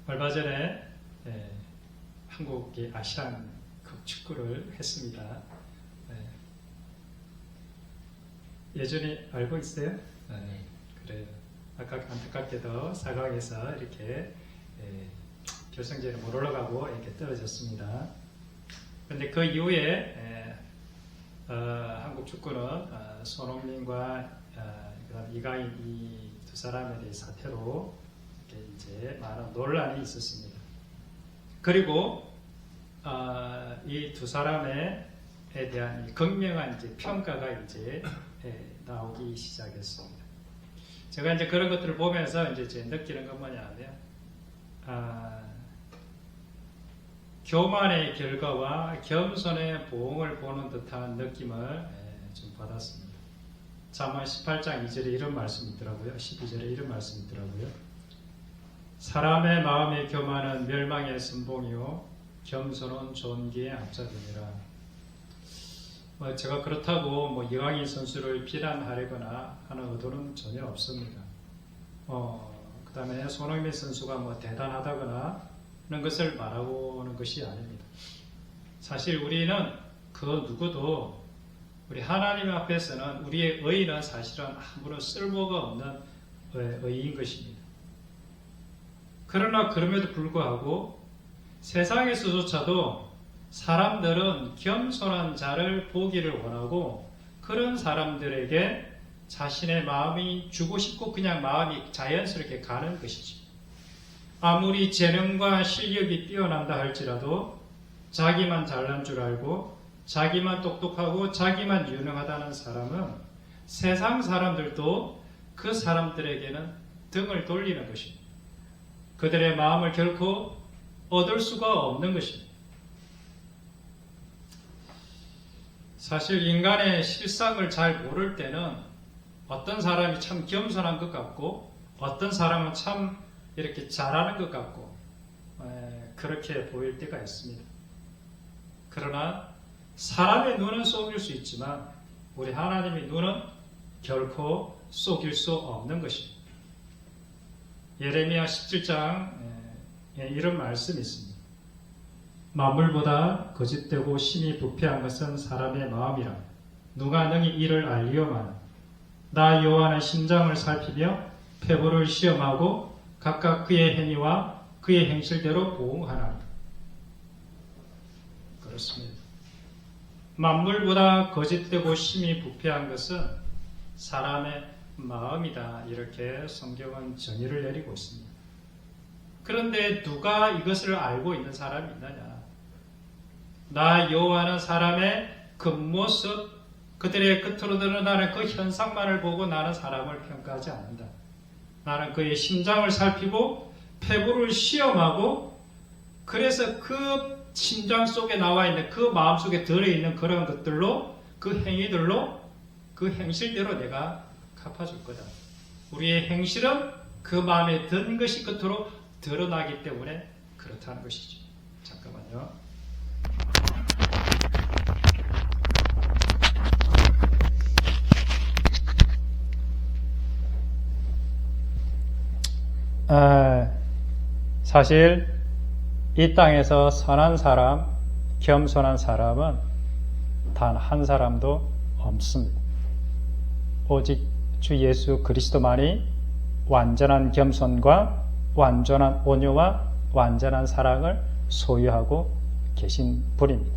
얼마 전에 한국이 아시안컵 축구를 했습니다. 예전에 알고 있어요? 네. 그래요. 아까 안타깝게도 4강에서 이렇게 결승전에 못 올라가고 이렇게 떨어졌습니다. 그런데 그 이후에 한국 축구는 손흥민과 이강인 이 두 사람에 대해 사태로 이렇게 이제 많은 논란이 있었습니다. 그리고 이 두 사람에 대한 극명한 이제 평가가 이제 나오기 시작했습니다. 제가 이제 그런 것들을 보면서 이제 느끼는 건 뭐냐면 교만의 결과와 겸손의 보응을 보는 듯한 느낌을 좀 받았습니다. 잠언 18장 2절에 이런 말씀이 있더라고요. 12절에 이런 말씀이 있더라고요. 사람의 마음의 교만은 멸망의 선봉이요 겸손은 존귀의 앞자르니라. 제가 그렇다고 이강인 선수를 비난하려거나 하는 의도는 전혀 없습니다. 그 다음에 손흥민 선수가 대단하다거나 하는 것을 말하고는 것이 아닙니다. 사실 우리는 그 누구도 우리 하나님 앞에서는 우리의 의는 사실은 아무런 쓸모가 없는 의인 것입니다. 그러나 그럼에도 불구하고 세상에서조차도 사람들은 겸손한 자를 보기를 원하고 그런 사람들에게 자신의 마음이 주고 싶고 그냥 마음이 자연스럽게 가는 것이죠. 아무리 재능과 실력이 뛰어난다 할지라도 자기만 잘난 줄 알고 자기만 똑똑하고 자기만 유능하다는 사람은 세상 사람들도 그 사람들에게는 등을 돌리는 것입니다. 그들의 마음을 결코 얻을 수가 없는 것입니다. 사실 인간의 실상을 잘 모를 때는 어떤 사람이 참 겸손한 것 같고 어떤 사람은 참 이렇게 잘하는 것 같고 그렇게 보일 때가 있습니다. 그러나 사람의 눈은 속일 수 있지만 우리 하나님의 눈은 결코 속일 수 없는 것입니다. 예레미야 17장 이런 말씀이 있습니다. 만물보다 거짓되고 심히 부패한 것은 사람의 마음이라 누가 능히 이를 알리오마나 나 여호와는 심장을 살피며 폐부를 시험하고 각각 그의 행위와 그의 행실대로 보응하나이다. 그렇습니다. 만물보다 거짓되고 심히 부패한 것은 사람의 마음이다. 이렇게 성경은 정의를 내리고 있습니다. 그런데 누가 이것을 알고 있는 사람이 있느냐? 나 여호와는 사람의 겉모습, 그들의 겉으로 드러나는 그 현상만을 보고 나는 사람을 평가하지 않는다. 나는 그의 심장을 살피고 폐부를 시험하고 그래서 그 심장 속에 나와 있는 그 마음 속에 들어있는 그런 것들로 그 행위들로 그 행실대로 내가 갚아줄 거다. 우리의 행실은 그 마음에 든 것이 끝으로 드러나기 때문에 그렇다는 것이죠. 잠깐만요. 사실 이 땅에서 선한 사람, 겸손한 사람은 단 한 사람도 없습니다. 오직 주 예수 그리스도만이 완전한 겸손과 완전한 온유와 완전한 사랑을 소유하고 계신 분입니다.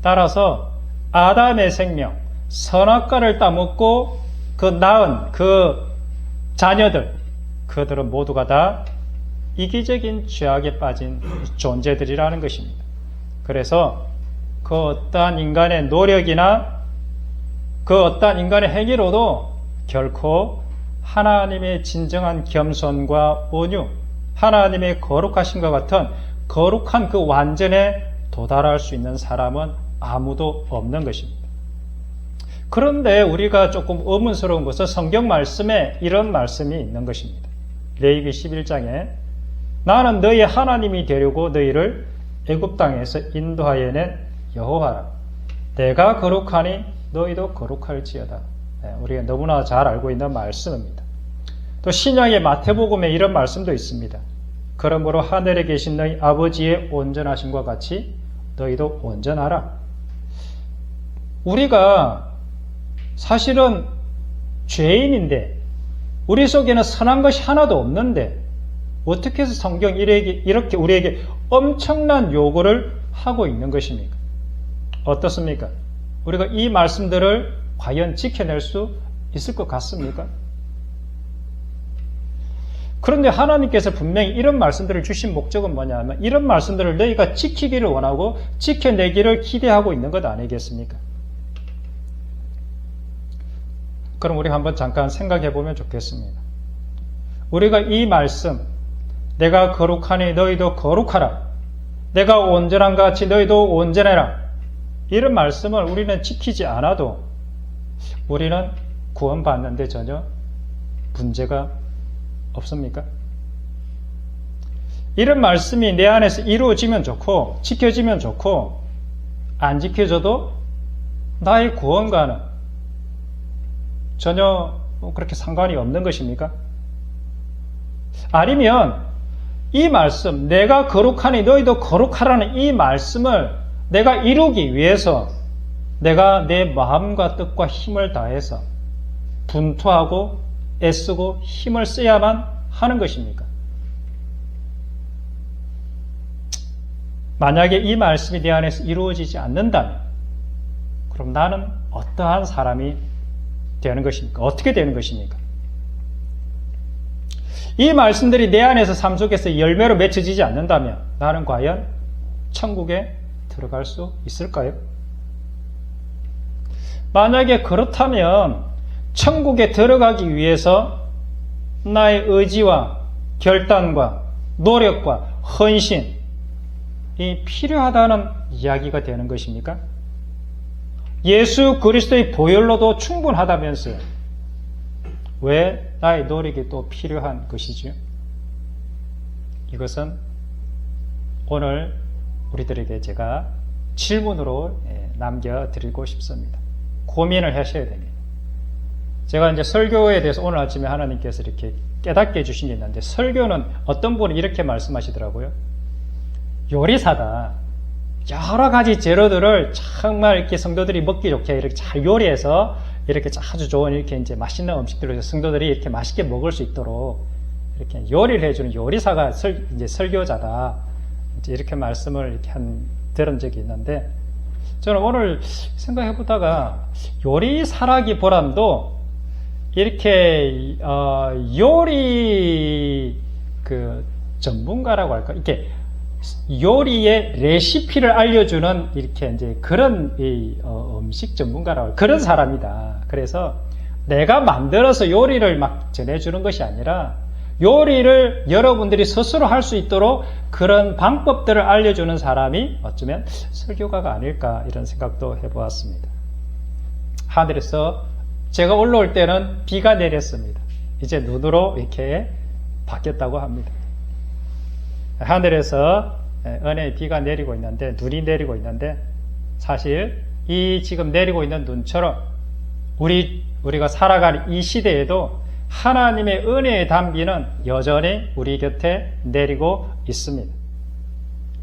따라서 아담의 생명, 선악과를 따먹고 그 낳은 그 자녀들, 그들은 모두가 다 이기적인 죄악에 빠진 존재들이라는 것입니다. 그래서 그 어떠한 인간의 노력이나 그 어떠한 인간의 행위로도 결코 하나님의 진정한 겸손과 온유, 하나님의 거룩하심과 같은 거룩한 그 완전에 도달할 수 있는 사람은 아무도 없는 것입니다. 그런데 우리가 조금 의문스러운 것은 성경 말씀에 이런 말씀이 있는 것입니다. 레위기 11장에 나는 너희 하나님이 되려고 너희를 애굽 땅에서 인도하여 낸 여호와라. 내가 거룩하니 너희도 거룩할지어다. 우리가 너무나 잘 알고 있는 말씀입니다. 또 신약의 마태복음에 이런 말씀도 있습니다. 그러므로 하늘에 계신 너희 아버지의 온전하심과 같이 너희도 온전하라. 우리가 사실은 죄인인데 우리 속에는 선한 것이 하나도 없는데 어떻게 해서 성경이 이렇게 우리에게 엄청난 요구를 하고 있는 것입니까? 어떻습니까? 우리가 이 말씀들을 과연 지켜낼 수 있을 것 같습니까? 그런데 하나님께서 분명히 이런 말씀들을 주신 목적은 뭐냐면 이런 말씀들을 너희가 지키기를 원하고 지켜내기를 기대하고 있는 것 아니겠습니까? 그럼 우리 한번 잠깐 생각해 보면 좋겠습니다. 우리가 이 말씀, 내가 거룩하니 너희도 거룩하라, 내가 온전한 것 같이 너희도 온전해라, 이런 말씀을 우리는 지키지 않아도 우리는 구원받는데 전혀 문제가 없습니까? 이런 말씀이 내 안에서 이루어지면 좋고 지켜지면 좋고 안 지켜져도 나의 구원과는 전혀 그렇게 상관이 없는 것입니까? 아니면 이 말씀, 내가 거룩하니 너희도 거룩하라는 이 말씀을 내가 이루기 위해서 내가 내 마음과 뜻과 힘을 다해서 분투하고 애쓰고 힘을 써야만 하는 것입니까? 만약에 이 말씀이 내 안에서 이루어지지 않는다면 그럼 나는 어떠한 사람이 되는 것입니까? 어떻게 되는 것입니까? 이 말씀들이 내 안에서 삶 속에서 열매로 맺혀지지 않는다면 나는 과연 천국에 들어갈 수 있을까요? 만약에 그렇다면 천국에 들어가기 위해서 나의 의지와 결단과 노력과 헌신이 필요하다는 이야기가 되는 것입니까? 예수 그리스도의 보혈로도 충분하다면서요. 왜 나의 노력이 또 필요한 것이죠? 이것은 오늘 우리들에게 제가 질문으로 남겨드리고 싶습니다. 고민을 하셔야 됩니다. 제가 이제 설교에 대해서 오늘 아침에 하나님께서 이렇게 깨닫게 해주신 게 있는데, 설교는 어떤 분이 이렇게 말씀하시더라고요. 요리사다. 여러 가지 재료들을 정말 이렇게 성도들이 먹기 좋게 이렇게 잘 요리해서 이렇게 아주 좋은 이렇게 이제 맛있는 음식들을 성도들이 이렇게 맛있게 먹을 수 있도록 이렇게 요리를 해주는 요리사가 이제 설교자다. 이제 이렇게 말씀을 이렇게 들은 적이 있는데, 저는 오늘 생각해 보다가 요리사라기보람도 이렇게 요리 그 전문가라고 할까, 이렇게 요리의 레시피를 알려주는 이렇게 이제 그런 음식 전문가라고 그런 사람이다. 그래서 내가 만들어서 요리를 막 전해주는 것이 아니라 요리를 여러분들이 스스로 할 수 있도록 그런 방법들을 알려주는 사람이 어쩌면 설교가가 아닐까 이런 생각도 해보았습니다. 하늘에서 제가 올라올 때는 비가 내렸습니다. 이제 눈으로 이렇게 바뀌었다고 합니다. 하늘에서 은혜의 비가 내리고 있는데, 눈이 내리고 있는데, 사실 이 지금 내리고 있는 눈처럼 우리가 살아가는 이 시대에도 하나님의 은혜의 단비는 여전히 우리 곁에 내리고 있습니다.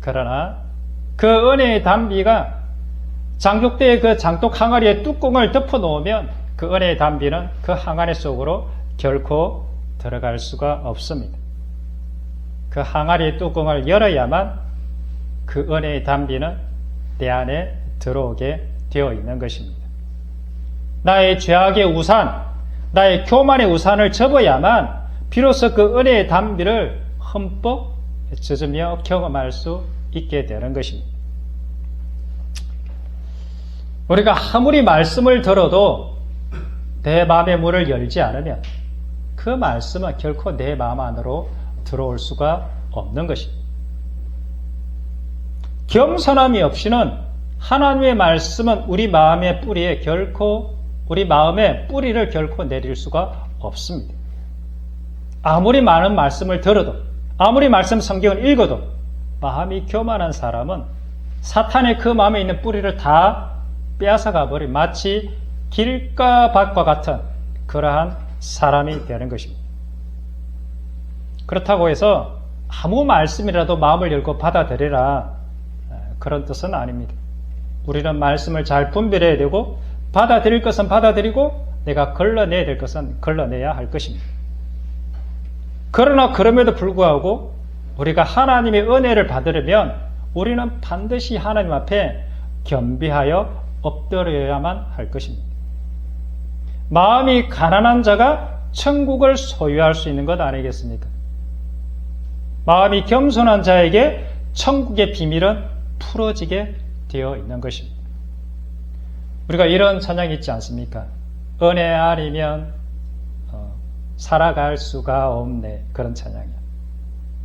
그러나 그 은혜의 단비가 장독대의 그 장독 항아리의 뚜껑을 덮어 놓으면 그 은혜의 단비는 그 항아리 속으로 결코 들어갈 수가 없습니다. 그 항아리의 뚜껑을 열어야만 그 은혜의 단비는 내 안에 들어오게 되어 있는 것입니다. 나의 죄악의 우산, 나의 교만의 우산을 접어야만 비로소 그 은혜의 단비를 흠뻑 젖으며 경험할 수 있게 되는 것입니다. 우리가 아무리 말씀을 들어도 내 마음의 문을 열지 않으면 그 말씀은 결코 내 마음 안으로 들어올 수가 없는 것입니다. 겸손함이 없이는 하나님의 말씀은 우리 마음의 뿌리에 우리 마음의 뿌리를 결코 내릴 수가 없습니다. 아무리 많은 말씀을 들어도, 아무리 말씀 성경을 읽어도 마음이 교만한 사람은 사탄의 그 마음에 있는 뿌리를 다 빼앗아가 버린 마치 길가밭과 같은 그러한 사람이 되는 것입니다. 그렇다고 해서 아무 말씀이라도 마음을 열고 받아들여라, 그런 뜻은 아닙니다. 우리는 말씀을 잘 분별해야 되고 받아들일 것은 받아들이고 내가 걸러내야 될 것은 걸러내야 할 것입니다. 그러나 그럼에도 불구하고 우리가 하나님의 은혜를 받으려면 우리는 반드시 하나님 앞에 겸비하여 엎드려야만 할 것입니다. 마음이 가난한 자가 천국을 소유할 수 있는 것 아니겠습니까? 마음이 겸손한 자에게 천국의 비밀은 풀어지게 되어 있는 것입니다. 우리가 이런 찬양이 있지 않습니까? 은혜 아니면 살아갈 수가 없네, 그런 찬양이야.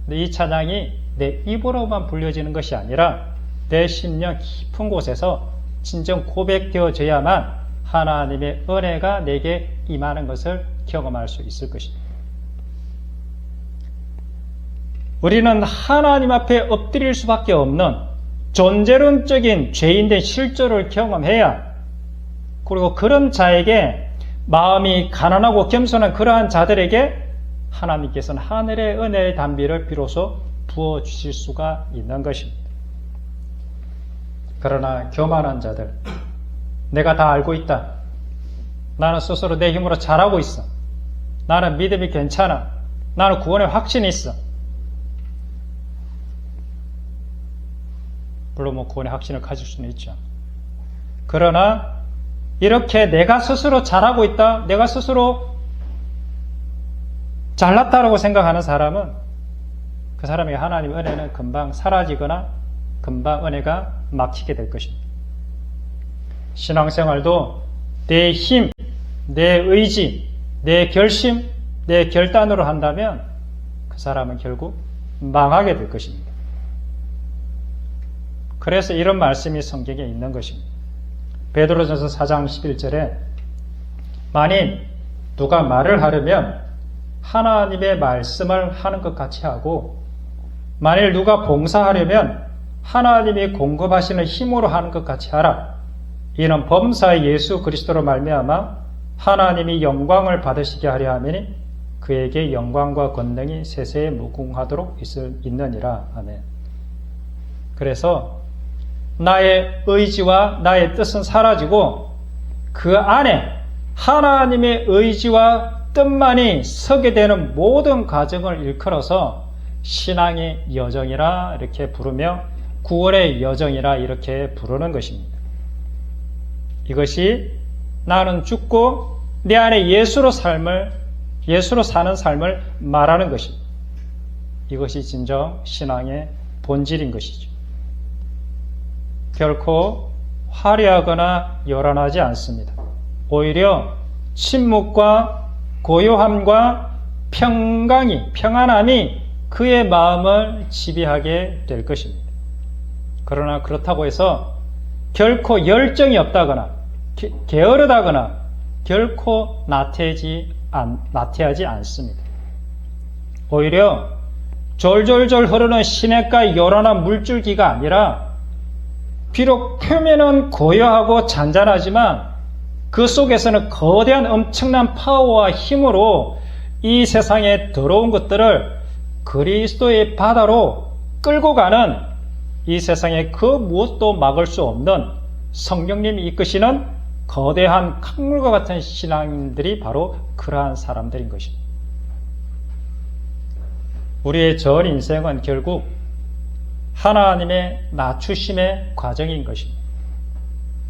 근데 이 찬양이 내 입으로만 불려지는 것이 아니라 내 심령 깊은 곳에서 진정 고백되어져야만 하나님의 은혜가 내게 임하는 것을 경험할 수 있을 것입니다. 우리는 하나님 앞에 엎드릴 수밖에 없는 존재론적인 죄인된 실조를 경험해야, 그리고 그런 자에게, 마음이 가난하고 겸손한 그러한 자들에게 하나님께서는 하늘의 은혜의 단비를 비로소 부어주실 수가 있는 것입니다. 그러나 교만한 자들, 내가 다 알고 있다, 나는 스스로 내 힘으로 잘하고 있어, 나는 믿음이 괜찮아, 나는 구원의 확신이 있어. 물론 구원의 확신을 가질 수는 있죠. 그러나 이렇게 내가 스스로 잘하고 있다, 내가 스스로 잘났다라고 생각하는 사람은 그 사람에게 하나님의 은혜는 금방 사라지거나 금방 은혜가 막히게 될 것입니다. 신앙생활도 내 힘, 내 의지, 내 결심, 내 결단으로 한다면 그 사람은 결국 망하게 될 것입니다. 그래서 이런 말씀이 성경에 있는 것입니다. 베드로전서 4장 11절에 만일 누가 말을 하려면 하나님의 말씀을 하는 것 같이 하고, 만일 누가 봉사하려면 하나님이 공급하시는 힘으로 하는 것 같이 하라. 이는 범사의 예수 그리스도로 말미암아 하나님이 영광을 받으시게 하려 하매니 그에게 영광과 권능이 세세에 무궁하도록 있느니라. 아멘. 그래서 나의 의지와 나의 뜻은 사라지고 그 안에 하나님의 의지와 뜻만이 서게 되는 모든 과정을 일컬어서 신앙의 여정이라 이렇게 부르며 구원의 여정이라 이렇게 부르는 것입니다. 이것이 나는 죽고 내 안에 예수로 사는 삶을 말하는 것입니다. 이것이 진정 신앙의 본질인 것이죠. 결코 화려하거나 요란하지 않습니다. 오히려 침묵과 고요함과 평안함이 그의 마음을 지배하게 될 것입니다. 그러나 그렇다고 해서 결코 열정이 없다거나 게으르다거나 결코 나태하지 않습니다. 오히려 졸졸졸 흐르는 시냇가의 요란한 물줄기가 아니라 비록 표면은 고요하고 잔잔하지만 그 속에서는 거대한 엄청난 파워와 힘으로 이 세상에 더러운 것들을 그리스도의 바다로 끌고 가는, 이 세상에 그 무엇도 막을 수 없는 성령님이 이끄시는 거대한 강물과 같은 신앙인들이 바로 그러한 사람들인 것입니다. 우리의 전 인생은 결국 하나님의 낮추심의 과정인 것입니다.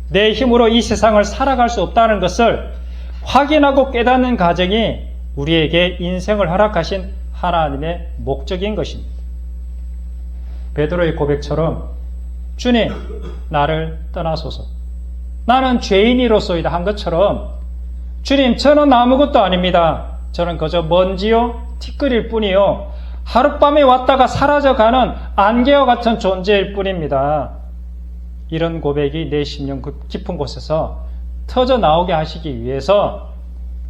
내 힘으로 이 세상을 살아갈 수 없다는 것을 확인하고 깨닫는 과정이 우리에게 인생을 허락하신 하나님의 목적인 것입니다. 베드로의 고백처럼 주님, 나를 떠나소서, 나는 죄인이로소이다 한 것처럼, 주님, 저는 아무것도 아닙니다. 저는 그저 먼지요 티끌일 뿐이요, 하룻밤에 왔다가 사라져가는 안개와 같은 존재일 뿐입니다. 이런 고백이 내 심령 깊은 곳에서 터져 나오게 하시기 위해서,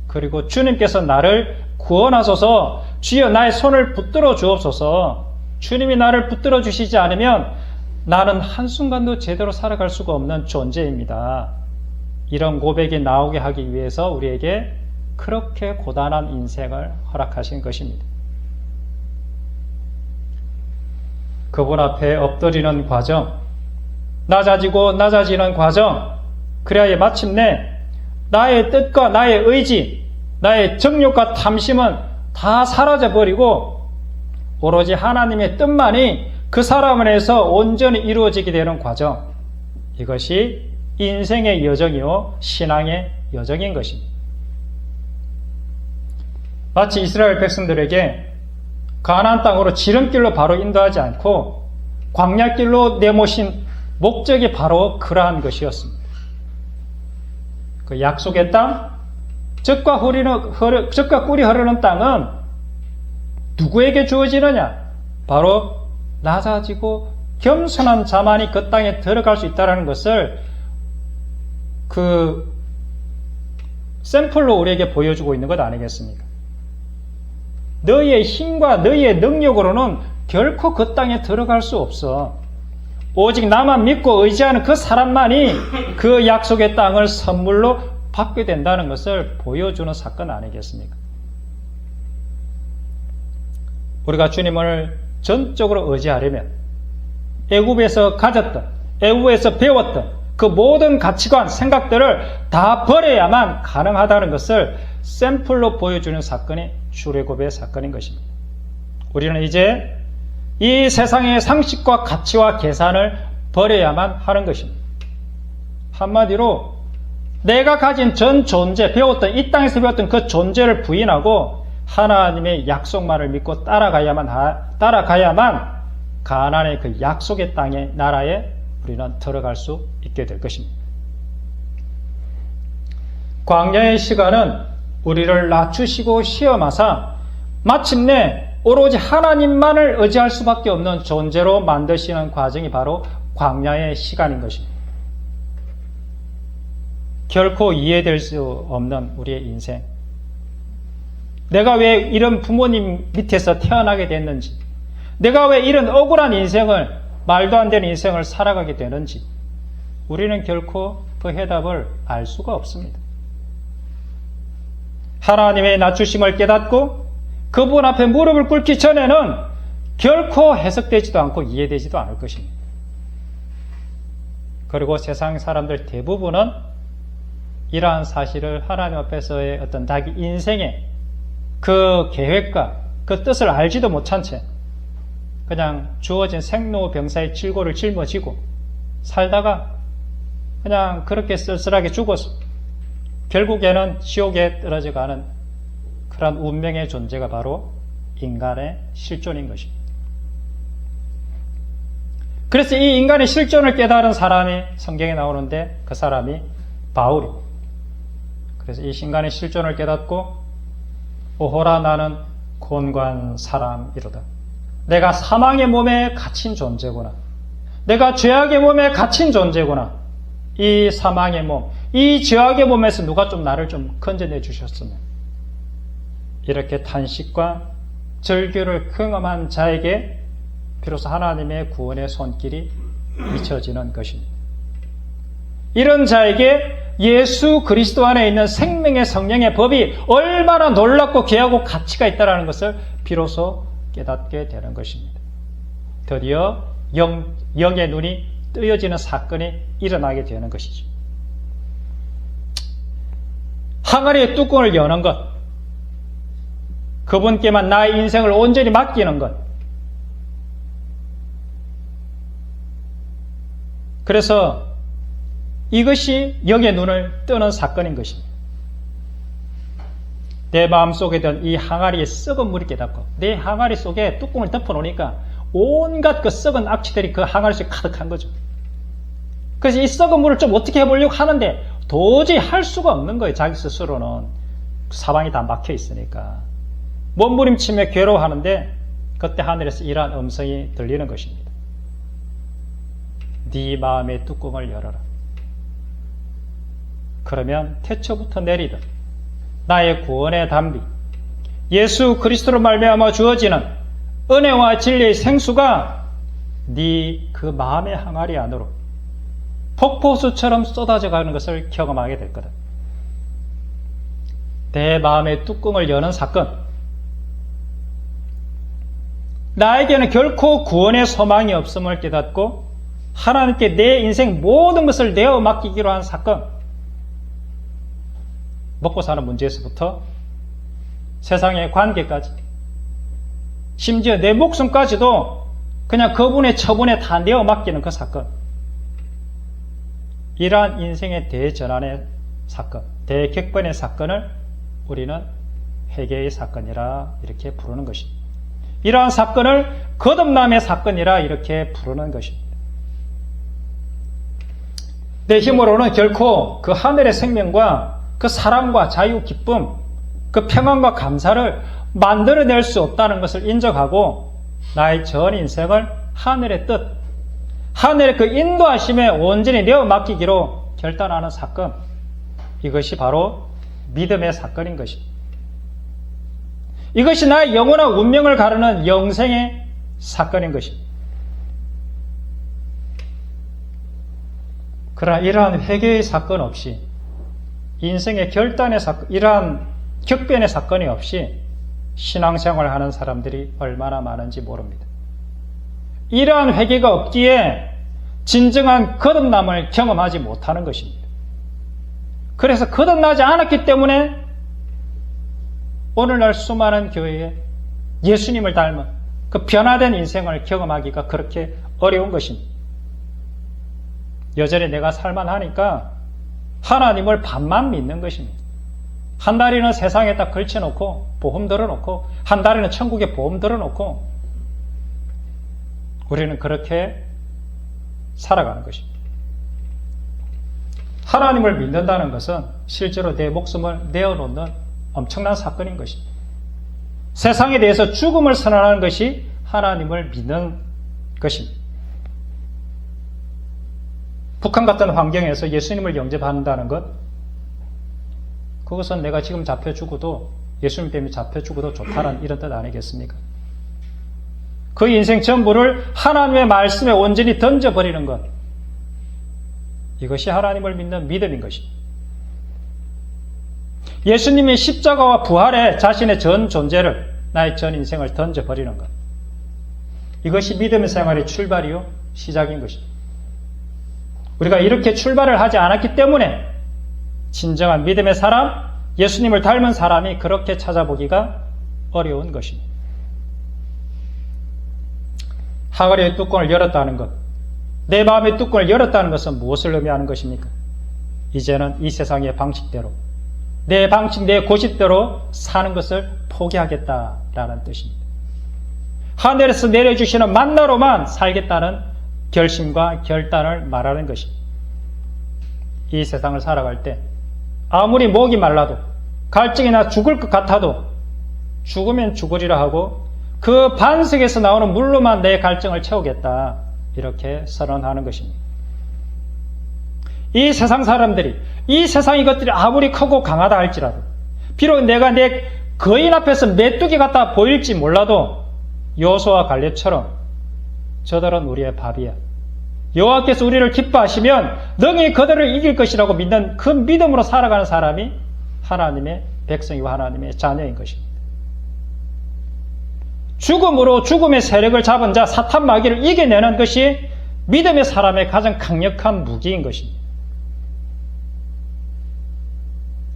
그리고 주님께서 나를 구원하소서, 주여 나의 손을 붙들어 주옵소서, 주님이 나를 붙들어 주시지 않으면 나는 한순간도 제대로 살아갈 수가 없는 존재입니다. 이런 고백이 나오게 하기 위해서 우리에게 그렇게 고단한 인생을 허락하신 것입니다. 그분 앞에 엎드리는 과정, 낮아지고 낮아지는 과정, 그래야 마침내 나의 뜻과 나의 의지, 나의 정욕과 탐심은 다 사라져버리고 오로지 하나님의 뜻만이 그 사람 안에서 온전히 이루어지게 되는 과정, 이것이 인생의 여정이요 신앙의 여정인 것입니다. 마치 이스라엘 백성들에게 가나안 땅으로 지름길로 바로 인도하지 않고 광야길로 내모신 목적이 바로 그러한 것이었습니다. 그 약속의 땅, 젖과 꿀이 흐르는 땅은 누구에게 주어지느냐? 바로 낮아지고 겸손한 자만이 그 땅에 들어갈 수 있다는 것을 그 샘플로 우리에게 보여주고 있는 것 아니겠습니까? 너희의 힘과 너희의 능력으로는 결코 그 땅에 들어갈 수 없어. 오직 나만 믿고 의지하는 그 사람만이 그 약속의 땅을 선물로 받게 된다는 것을 보여주는 사건 아니겠습니까? 우리가 주님을 전적으로 의지하려면 애굽에서 가졌던, 애굽에서 배웠던 그 모든 가치관, 생각들을 다 버려야만 가능하다는 것을 샘플로 보여주는 사건이 출애굽의 사건인 것입니다. 우리는 이제 이 세상의 상식과 가치와 계산을 버려야만 하는 것입니다. 한마디로 내가 가진 전 존재, 배웠던 이 땅에서 배웠던 그 존재를 부인하고 하나님의 약속만을 믿고 따라가야만 가나안의 그 약속의 땅의 나라에 우리는 들어갈 수 있게 될 것입니다. 광야의 시간은 우리를 낮추시고 시험하사 마침내 오로지 하나님만을 의지할 수밖에 없는 존재로 만드시는 과정이 바로 광야의 시간인 것입니다. 결코 이해될 수 없는 우리의 인생. 내가 왜 이런 부모님 밑에서 태어나게 됐는지, 내가 왜 이런 억울한 인생을, 말도 안 되는 인생을 살아가게 되는지, 우리는 결코 그 해답을 알 수가 없습니다. 하나님의 낮추심을 깨닫고 그분 앞에 무릎을 꿇기 전에는 결코 해석되지도 않고 이해되지도 않을 것입니다. 그리고 세상 사람들 대부분은 이러한 사실을 하나님 앞에서의 어떤 자기 인생의 그 계획과 그 뜻을 알지도 못한 채 그냥 주어진 생로병사의 칠고를 짊어지고 살다가 그냥 그렇게 쓸쓸하게 죽어서 결국에는 지옥에 떨어져 가는 그런 운명의 존재가 바로 인간의 실존인 것입니다. 그래서 이 인간의 실존을 깨달은 사람이 성경에 나오는데 그 사람이 바울입니다. 그래서 이 인간의 실존을 깨닫고 오호라 나는 곤고한 사람이로다. 내가 사망의 몸에 갇힌 존재구나. 내가 죄악의 몸에 갇힌 존재구나. 이 사망의 몸, 이 죄악의 몸에서 누가 좀 나를 좀 건져내 주셨으면. 이렇게 탄식과 절규를 경험한 자에게 비로소 하나님의 구원의 손길이 미쳐지는 것입니다. 이런 자에게 예수 그리스도 안에 있는 생명의 성령의 법이 얼마나 놀랍고 귀하고 가치가 있다는 것을 비로소 깨닫게 되는 것입니다. 드디어 영의 눈이 뜨여지는 사건이 일어나게 되는 것이죠. 항아리의 뚜껑을 여는 것, 그분께만 나의 인생을 온전히 맡기는 것, 그래서 이것이 영의 눈을 뜨는 사건인 것입니다. 내 마음속에 든 이 항아리에 썩은 물이 깨닫고 내 항아리 속에 뚜껑을 덮어놓으니까 온갖 그 썩은 악취들이 그 항아리 속에 가득한 거죠. 그래서 이 썩은 물을 좀 어떻게 해보려고 하는데 도저히 할 수가 없는 거예요. 자기 스스로는 사방이 다 막혀 있으니까 몸부림치며 괴로워하는데 그때 하늘에서 이러한 음성이 들리는 것입니다. 네 마음의 뚜껑을 열어라. 그러면 태초부터 내리던 나의 구원의 담비, 예수 그리스도로 말미암아 주어지는 은혜와 진리의 생수가 네 그 마음의 항아리 안으로 폭포수처럼 쏟아져 가는 것을 경험하게 될 거다. 내 마음의 뚜껑을 여는 사건. 나에게는 결코 구원의 소망이 없음을 깨닫고 하나님께 내 인생 모든 것을 내어 맡기기로 한 사건, 먹고 사는 문제에서부터 세상의 관계까지, 심지어 내 목숨까지도 그냥 그분의 처분에 다 내어 맡기는 그 사건, 이러한 인생의 대전환의 사건, 대격변의 사건을 우리는 회개의 사건이라 이렇게 부르는 것입니다. 이러한 사건을 거듭남의 사건이라 이렇게 부르는 것입니다. 내 힘으로는 결코 그 하늘의 생명과 그 사랑과 자유, 기쁨, 그 평안과 감사를 만들어낼 수 없다는 것을 인정하고 나의 전 인생을 하늘의 뜻, 하늘의 그 인도하심에 온전히 내어 맡기기로 결단하는 사건, 이것이 바로 믿음의 사건인 것입니다. 이것이 나의 영원한 운명을 가르는 영생의 사건인 것입니다. 그러나 이러한 회개의 사건 없이, 인생의 결단의 사건, 이러한 격변의 사건이 없이 신앙생활을 하는 사람들이 얼마나 많은지 모릅니다. 이러한 회개가 없기에 진정한 거듭남을 경험하지 못하는 것입니다. 그래서 거듭나지 않았기 때문에 오늘날 수많은 교회에 예수님을 닮은 그 변화된 인생을 경험하기가 그렇게 어려운 것입니다. 여전히 내가 살만하니까 하나님을 반만 믿는 것입니다. 한 다리는 세상에 딱 걸쳐놓고 보험 들어놓고 한 다리는 천국에 보험 들어놓고 우리는 그렇게 살아가는 것입니다. 하나님을 믿는다는 것은 실제로 내 목숨을 내어놓는 엄청난 사건인 것입니다. 세상에 대해서 죽음을 선언하는 것이 하나님을 믿는 것입니다. 북한 같은 환경에서 예수님을 영접한다는 것, 그것은 내가 지금 잡혀 죽어도, 예수님 때문에 잡혀 죽어도 좋다는 이런 뜻 아니겠습니까? 그 인생 전부를 하나님의 말씀에 온전히 던져버리는 것, 이것이 하나님을 믿는 믿음인 것입니다. 예수님의 십자가와 부활에 자신의 전 존재를, 나의 전 인생을 던져버리는 것, 이것이 믿음의 생활의 출발이요 시작인 것입니다. 우리가 이렇게 출발을 하지 않았기 때문에 진정한 믿음의 사람, 예수님을 닮은 사람이 그렇게 찾아보기가 어려운 것입니다. 하갈의 뚜껑을 열었다는 것, 내 마음의 뚜껑을 열었다는 것은 무엇을 의미하는 것입니까? 이제는 이 세상의 방식대로, 내 방식, 내 고집대로 사는 것을 포기하겠다라는 뜻입니다. 하늘에서 내려주시는 만나로만 살겠다는 결심과 결단을 말하는 것입니다. 이 세상을 살아갈 때 아무리 목이 말라도, 갈증이나 죽을 것 같아도 죽으면 죽으리라 하고 그 반석에서 나오는 물로만 내 갈증을 채우겠다, 이렇게 선언하는 것입니다. 이 세상 사람들이, 이 세상 이것들이 아무리 크고 강하다 할지라도, 비록 내가 내 거인 앞에서 메뚜기 같아 보일지 몰라도 여호수아와 갈렙처럼 저들은 우리의 밥이야, 여호와께서 우리를 기뻐하시면 능히 그들을 이길 것이라고 믿는 그 믿음으로 살아가는 사람이 하나님의 백성이고 하나님의 자녀인 것입니다. 죽음으로 죽음의 세력을 잡은 자 사탄 마귀를 이겨내는 것이 믿음의 사람의 가장 강력한 무기인 것입니다.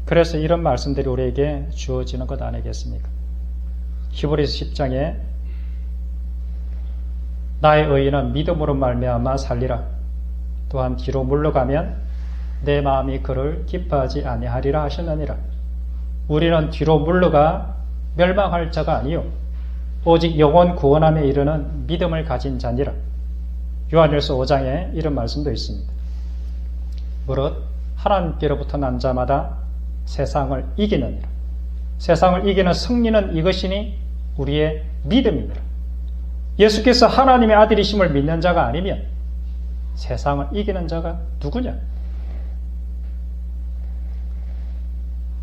그래서 이런 말씀들이 우리에게 주어지는 것 아니겠습니까? 히브리서 10장에 나의 의인은 믿음으로 말미암아 살리라. 또한 뒤로 물러가면 내 마음이 그를 기뻐하지 아니하리라 하셨느니라. 우리는 뒤로 물러가 멸망할 자가 아니요 오직 영원 구원함에 이르는 믿음을 가진 자니라. 요한일서 5장에 이런 말씀도 있습니다. 무릇 하나님께로부터 난 자마다 세상을 이기느니라. 세상을 이기는 승리는 이것이니 우리의 믿음이니라. 예수께서 하나님의 아들이심을 믿는 자가 아니면 세상을 이기는 자가 누구냐?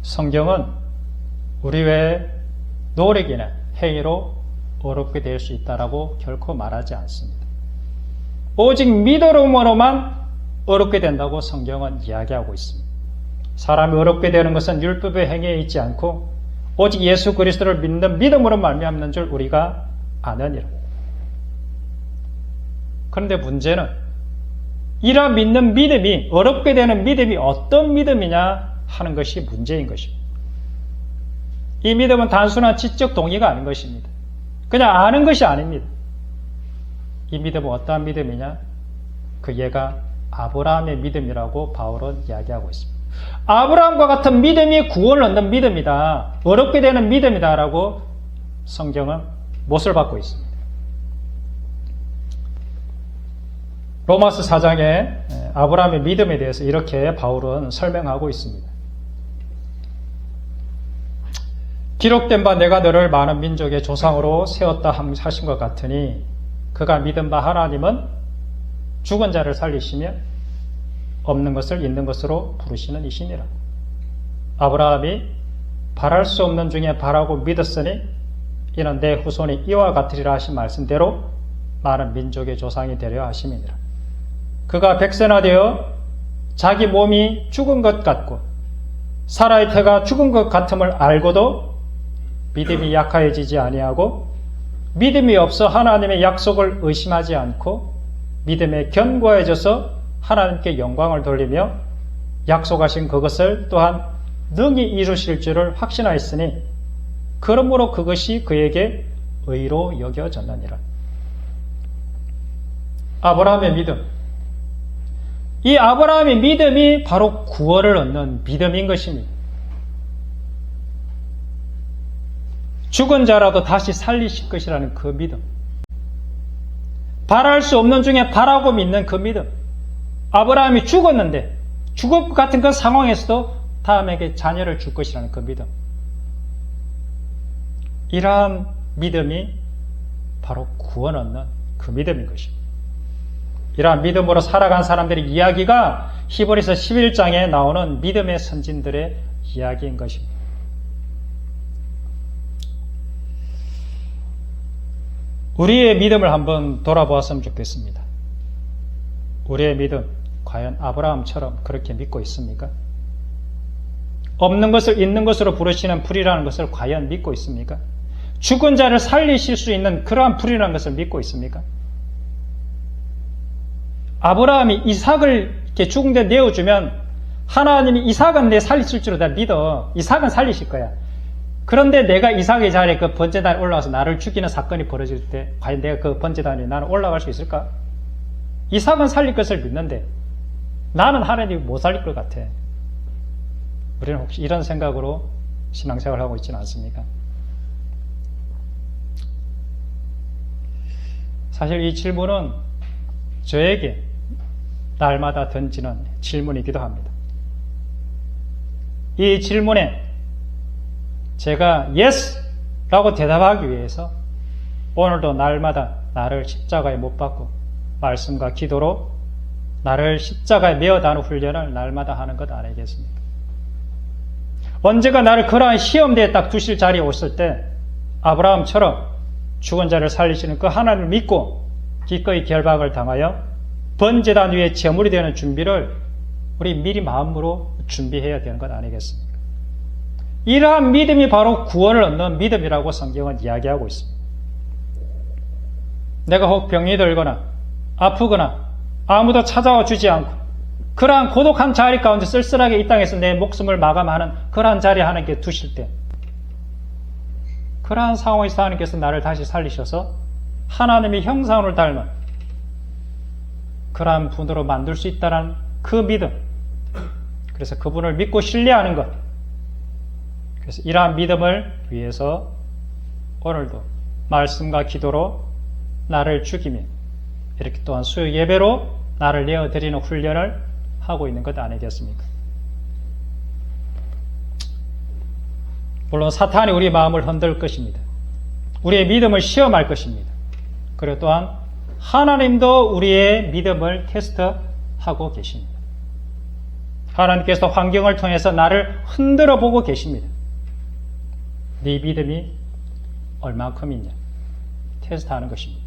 성경은 우리 외에 노력이나 행위로 어렵게 될 수 있다라고 결코 말하지 않습니다. 오직 믿음으로만 어렵게 된다고 성경은 이야기하고 있습니다. 사람이 어렵게 되는 것은 율법의 행위에 있지 않고 오직 예수 그리스도를 믿는 믿음으로 말미암는 줄 우리가 아느니라. 그런데 문제는 이라 믿는 믿음이, 어렵게 되는 믿음이 어떤 믿음이냐 하는 것이 문제인 것입니다. 이 믿음은 단순한 지적 동의가 아닌 것입니다. 그냥 아는 것이 아닙니다. 이 믿음은 어떠한 믿음이냐? 그 얘가 아브라함의 믿음이라고 바울은 이야기하고 있습니다. 아브라함과 같은 믿음이 구원을 얻는 믿음이다. 어렵게 되는 믿음이다라고 성경은 못을 받고 있습니다. 로마서 4장에 아브라함의 믿음에 대해서 이렇게 바울은 설명하고 있습니다. 기록된 바 내가 너를 많은 민족의 조상으로 세웠다 하신 것 같으니 그가 믿은 바 하나님은 죽은 자를 살리시며 없는 것을 있는 것으로 부르시는 이시니라. 아브라함이 바랄 수 없는 중에 바라고 믿었으니 이는 내 후손이 이와 같으리라 하신 말씀대로 많은 민족의 조상이 되려 하심이니라. 그가 백세나 되어 자기 몸이 죽은 것 같고 사라의 태가 죽은 것 같음을 알고도 믿음이 약하여지지 아니하고 믿음이 없어 하나님의 약속을 의심하지 않고 믿음에 견고해져서 하나님께 영광을 돌리며 약속하신 그것을 또한 능히 이루실 줄을 확신하였으니 그러므로 그것이 그에게 의로 여겨졌느니라. 아브라함의 믿음, 이 아브라함의 믿음이 바로 구원을 얻는 믿음인 것입니다. 죽은 자라도 다시 살리실 것이라는 그 믿음, 바랄 수 없는 중에 바라고 믿는 그 믿음. 아브라함이 죽었는데 죽을 것 같은 그 상황에서도 다음에게 자녀를 줄 것이라는 그 믿음. 이러한 믿음이 바로 구원 얻는 그 믿음인 것입니다. 이러한 믿음으로 살아간 사람들의 이야기가 히브리서 11장에 나오는 믿음의 선진들의 이야기인 것입니다. 우리의 믿음을 한번 돌아보았으면 좋겠습니다. 우리의 믿음, 과연 아브라함처럼 그렇게 믿고 있습니까? 없는 것을 있는 것으로 부르시는 불이라는 것을 과연 믿고 있습니까? 죽은 자를 살리실 수 있는 그러한 불이라는 것을 믿고 있습니까? 아브라함이 이삭을 이렇게 죽은 데 내어주면 하나님이 이삭은 내 살리실 줄로 다 믿어. 이삭은 살리실 거야. 그런데 내가 이삭의 자리에 그 번제단에 올라와서 나를 죽이는 사건이 벌어질 때 과연 내가 그 번제단에 나는 올라갈 수 있을까? 이삭은 살릴 것을 믿는데 나는 하나님이 못 살릴 것 같아. 우리는 혹시 이런 생각으로 신앙생활을 하고 있지는 않습니까? 사실 이 질문은 저에게 날마다 던지는 질문이기도 합니다. 이 질문에 제가 yes! 라고 대답하기 위해서 오늘도 날마다 나를 십자가에 못 박고 말씀과 기도로 나를 십자가에 메어다는 훈련을 날마다 하는 것 아니겠습니까? 언제가 나를 그러한 시험대에 딱 두실 자리에 오실 때 아브라함처럼 죽은 자를 살리시는 그 하나님을 믿고 기꺼이 결박을 당하여 번제단 위에 제물이 되는 준비를 우리 미리 마음으로 준비해야 되는 것 아니겠습니까? 이러한 믿음이 바로 구원을 얻는 믿음이라고 성경은 이야기하고 있습니다. 내가 혹 병이 들거나 아프거나 아무도 찾아와 주지 않고 그러한 고독한 자리 가운데 쓸쓸하게 이 땅에서 내 목숨을 마감하는 그러한 자리에 하나님께 두실 때 그러한 상황에서 하나님께서 나를 다시 살리셔서 하나님의 형상을 닮은 그러한 분으로 만들 수 있다는 그 믿음, 그래서 그분을 믿고 신뢰하는 것, 그래서 이러한 믿음을 위해서 오늘도 말씀과 기도로 나를 죽이며 이렇게 또한 수요 예배로 나를 내어드리는 훈련을 하고 있는 것 아니겠습니까? 물론 사탄이 우리 마음을 흔들 것입니다. 우리의 믿음을 시험할 것입니다. 그리고 또한 하나님도 우리의 믿음을 테스트하고 계십니다. 하나님께서 환경을 통해서 나를 흔들어 보고 계십니다. 네 믿음이 얼만큼이냐 테스트하는 것입니다.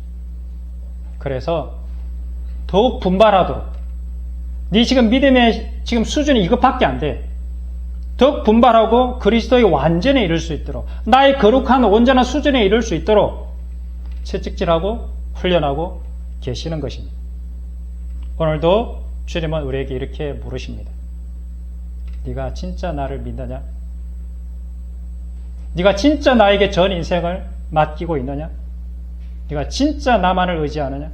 그래서 더욱 분발하도록 네 지금 믿음의 지금 수준이 이것밖에 안 돼. 더욱 분발하고 그리스도의 완전에 이를 수 있도록 나의 거룩한 온전한 수준에 이를 수 있도록 채찍질하고 훈련하고 계시는 것입니다. 오늘도 주님은 우리에게 이렇게 물으십니다. 네가 진짜 나를 믿느냐? 네가 진짜 나에게 전 인생을 맡기고 있느냐? 네가 진짜 나만을 의지하느냐?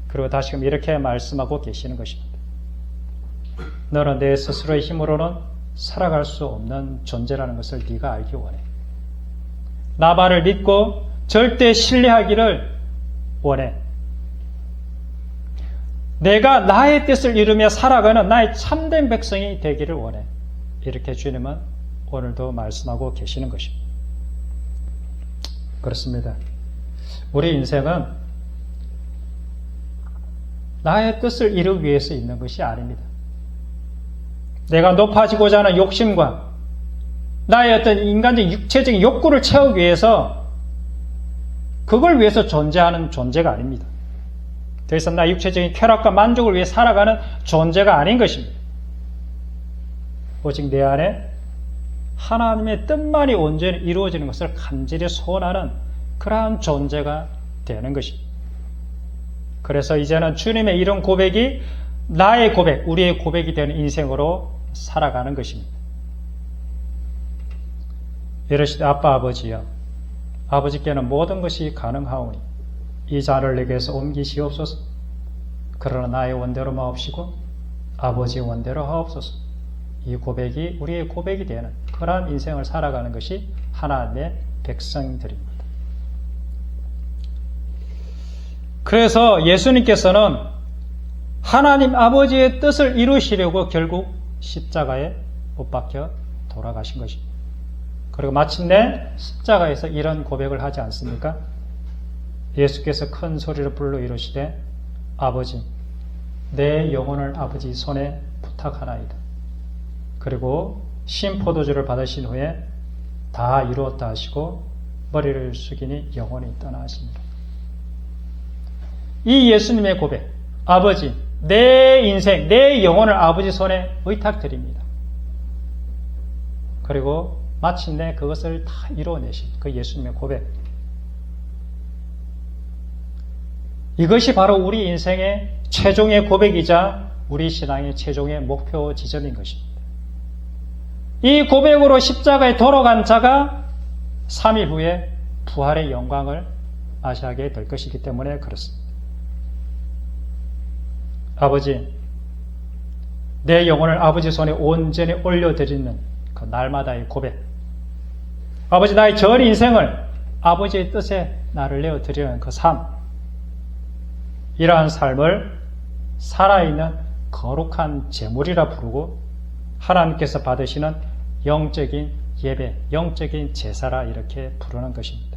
그리고 다시금 이렇게 말씀하고 계시는 것입니다. 너는 내 스스로의 힘으로는 살아갈 수 없는 존재라는 것을 네가 알기 원해. 나만을 믿고 절대 신뢰하기를 원해. 내가 나의 뜻을 이루며 살아가는 나의 참된 백성이 되기를 원해. 이렇게 주님은 오늘도 말씀하고 계시는 것입니다. 그렇습니다. 우리 인생은 나의 뜻을 이루기 위해서 있는 것이 아닙니다. 내가 높아지고자 하는 욕심과 나의 어떤 인간적인 육체적인 욕구를 채우기 위해서 그걸 위해서 존재하는 존재가 아닙니다. 더 이상 나의 육체적인 쾌락과 만족을 위해 살아가는 존재가 아닌 것입니다. 오직 내 안에 하나님의 뜻만이 온전히 이루어지는 것을 간절히 소원하는 그러한 존재가 되는 것입니다. 그래서 이제는 주님의 이런 고백이 나의 고백, 우리의 고백이 되는 인생으로 살아가는 것입니다. 이러시되 아빠 아버지여, 아버지께는 모든 것이 가능하오니 이 잔을 내게서 옮기시옵소서. 그러나 나의 원대로 마옵시고 아버지의 원대로 하옵소서. 이 고백이 우리의 고백이 되는 그러한 인생을 살아가는 것이 하나님의 백성들입니다. 그래서 예수님께서는 하나님 아버지의 뜻을 이루시려고 결국 십자가에 못 박혀 돌아가신 것입니다. 그리고 마침내 십자가에서 이런 고백을 하지 않습니까? 예수께서 큰 소리로 불러 이르시되 아버지, 내 영혼을 아버지 손에 부탁하나이다. 그리고 신포도주를 받으신 후에 다 이루었다 하시고 머리를 숙이니 영혼이 떠나십니다. 이 예수님의 고백, 아버지, 내 인생, 내 영혼을 아버지 손에 의탁드립니다. 그리고 마침내 그것을 다 이루어내신 그 예수님의 고백, 이것이 바로 우리 인생의 최종의 고백이자 우리 신앙의 최종의 목표 지점인 것입니다. 이 고백으로 십자가에 돌아간 자가 3일 후에 부활의 영광을 맞이하게 될 것이기 때문에 그렇습니다. 아버지, 내 영혼을 아버지 손에 온전히 올려드리는 그 날마다의 고백, 아버지 나의 전 인생을 아버지의 뜻에 나를 내어드리는 그 삶, 이러한 삶을 살아있는 거룩한 제물이라 부르고 하나님께서 받으시는 영적인 예배, 영적인 제사라 이렇게 부르는 것입니다.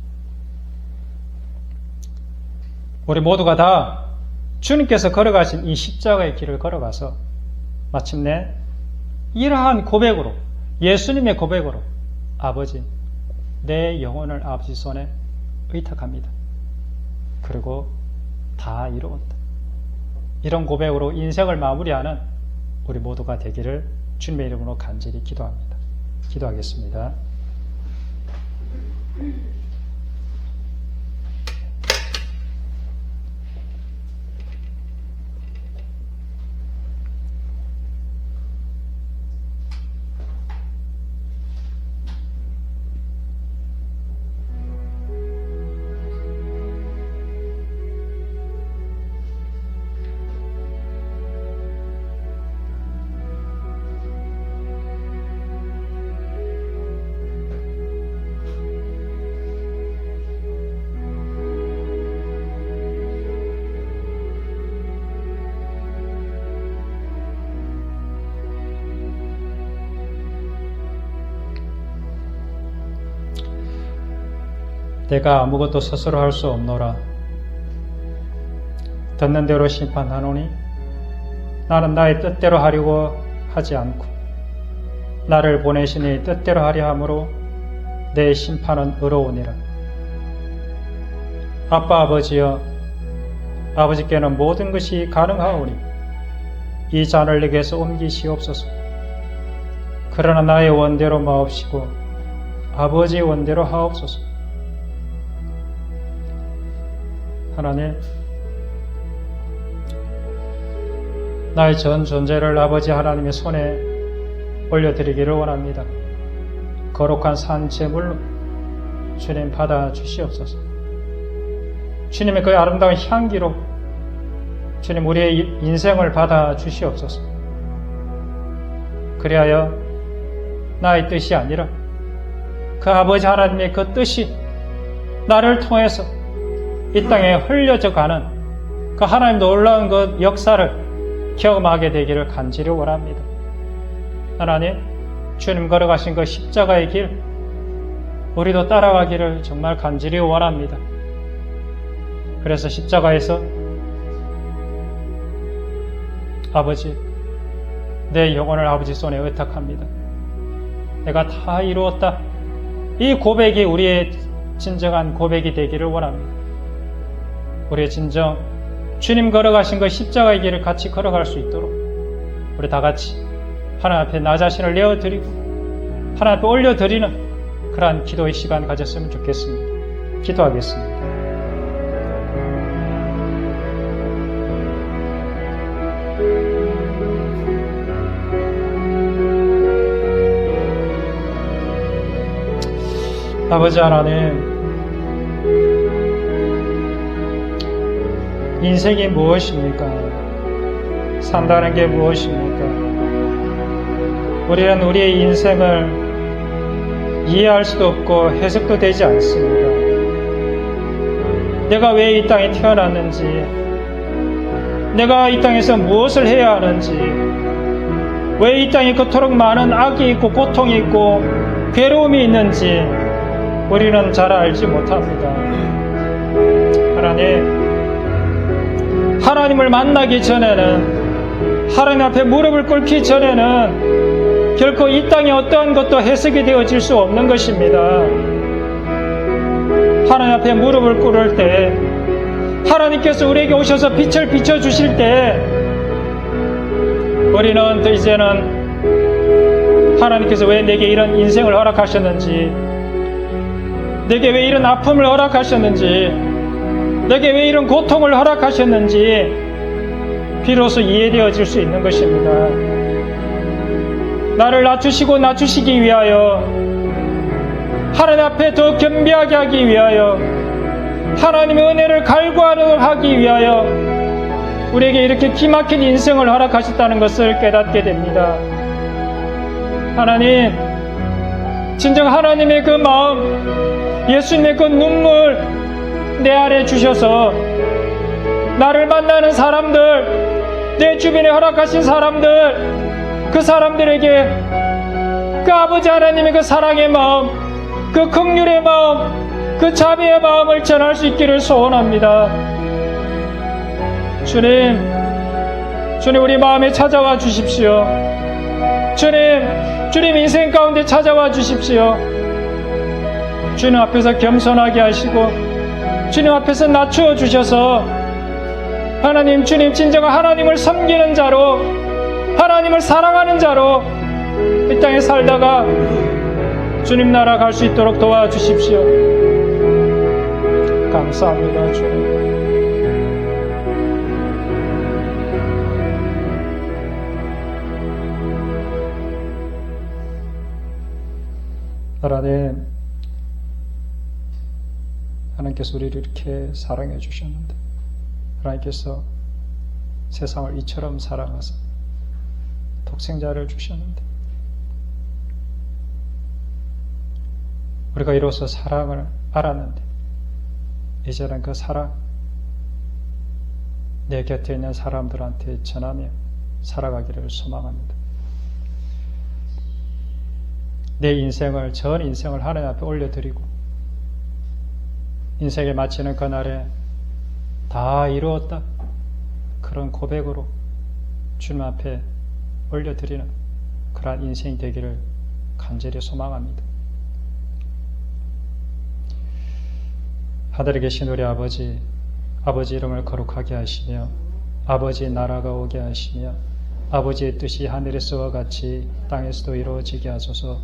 우리 모두가 다 주님께서 걸어가신 이 십자가의 길을 걸어가서 마침내 이러한 고백으로, 예수님의 고백으로 아버지, 내 영혼을 아버지 손에 의탁합니다. 그리고 다 이루었다. 이런 고백으로 인생을 마무리하는 우리 모두가 되기를 주님의 이름으로 간절히 기도합니다. 기도하겠습니다. 내가 아무것도 스스로 할 수 없노라. 듣는 대로 심판하노니 나는 나의 뜻대로 하려고 하지 않고 나를 보내시니 뜻대로 하려 함으로 내 심판은 의로우니라. 아빠 아버지여, 아버지께는 모든 것이 가능하오니 이 잔을 내게서 옮기시옵소서. 그러나 나의 원대로 마옵시고 아버지의 원대로 하옵소서. 하나님, 나의 전 존재를 아버지 하나님의 손에 올려드리기를 원합니다. 거룩한 산 제물로 주님 받아 주시옵소서. 주님의 그 아름다운 향기로 주님 우리의 인생을 받아 주시옵소서. 그리하여 나의 뜻이 아니라 그 아버지 하나님의 그 뜻이 나를 통해서 이 땅에 흘려져 가는 그 하나님 놀라운 그 역사를 경험하게 되기를 간절히 원합니다. 하나님, 주님 걸어가신 그 십자가의 길 우리도 따라가기를 정말 간절히 원합니다. 그래서 십자가에서 아버지, 내 영혼을 아버지 손에 의탁합니다. 내가 다 이루었다. 이 고백이 우리의 진정한 고백이 되기를 원합니다. 우리의 진정 주님 걸어가신 그 십자가의 길을 같이 걸어갈 수 있도록 우리 다 같이 하나님 앞에 나 자신을 내어드리고 하나님 앞에 올려드리는 그러한 기도의 시간 가졌으면 좋겠습니다. 기도하겠습니다. 아버지 하나님, 인생이 무엇입니까? 산다는 게 무엇입니까? 우리는 우리의 인생을 이해할 수도 없고 해석도 되지 않습니다. 내가 왜 이 땅에 태어났는지, 내가 이 땅에서 무엇을 해야 하는지, 왜 이 땅에 그토록 많은 악이 있고 고통이 있고 괴로움이 있는지 우리는 잘 알지 못합니다. 하나님을 만나기 전에는, 하나님 앞에 무릎을 꿇기 전에는 결코 이 땅에 어떠한 것도 해석이 되어질 수 없는 것입니다. 하나님 앞에 무릎을 꿇을 때, 하나님께서 우리에게 오셔서 빛을 비춰주실 때, 우리는 또 이제는 하나님께서 왜 내게 이런 인생을 허락하셨는지, 내게 왜 이런 아픔을 허락하셨는지, 내게 왜 이런 고통을 허락하셨는지 비로소 이해되어질 수 있는 것입니다. 나를 낮추시고 낮추시기 위하여, 하나님 앞에 더 겸비하게 하기 위하여, 하나님의 은혜를 갈구하도록 하기 위하여 우리에게 이렇게 기막힌 인생을 허락하셨다는 것을 깨닫게 됩니다. 하나님, 진정 하나님의 그 마음, 예수님의 그 눈물 내 안에 주셔서 나를 만나는 사람들, 내 주변에 허락하신 사람들, 그 사람들에게 그 아버지 하나님의 그 사랑의 마음, 그 긍휼의 마음, 그 자비의 마음을 전할 수 있기를 소원합니다. 주님 우리 마음에 찾아와 주십시오. 주님 인생 가운데 찾아와 주십시오. 주님 앞에서 겸손하게 하시고 주님 앞에서 낮추어 주셔서 하나님, 주님 진정한 하나님을 섬기는 자로, 하나님을 사랑하는 자로 이 땅에 살다가 주님 나라 갈 수 있도록 도와주십시오. 감사합니다. 주님. 하나님께서 우리를 이렇게 사랑해 주셨는데, 하나님께서 세상을 이처럼 사랑하사 독생자를 주셨는데, 우리가 이로써 사랑을 알았는데 이제는 그 사랑 내 곁에 있는 사람들한테 전하며 살아가기를 소망합니다. 내 인생을, 전 인생을 하나님 앞에 올려드리고 인생을 마치는 그날에 다 이루었다, 그런 고백으로 주님 앞에 올려드리는 그러한 인생이 되기를 간절히 소망합니다. 하늘에 계신 우리 아버지, 아버지 이름을 거룩하게 하시며 아버지의 나라가 오게 하시며 아버지의 뜻이 하늘에서와 같이 땅에서도 이루어지게 하소서.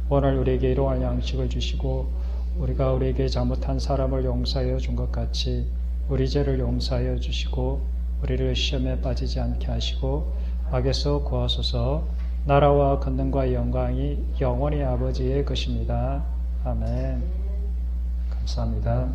오늘 우리에게 일용할 양식을 주시고 우리가 우리에게 잘못한 사람을 용서하여 준 것 같이 우리 죄를 용서하여 주시고 우리를 시험에 빠지지 않게 하시고 악에서 구하소서. 나라와 권능과 영광이 영원히 아버지의 것입니다. 아멘. 감사합니다.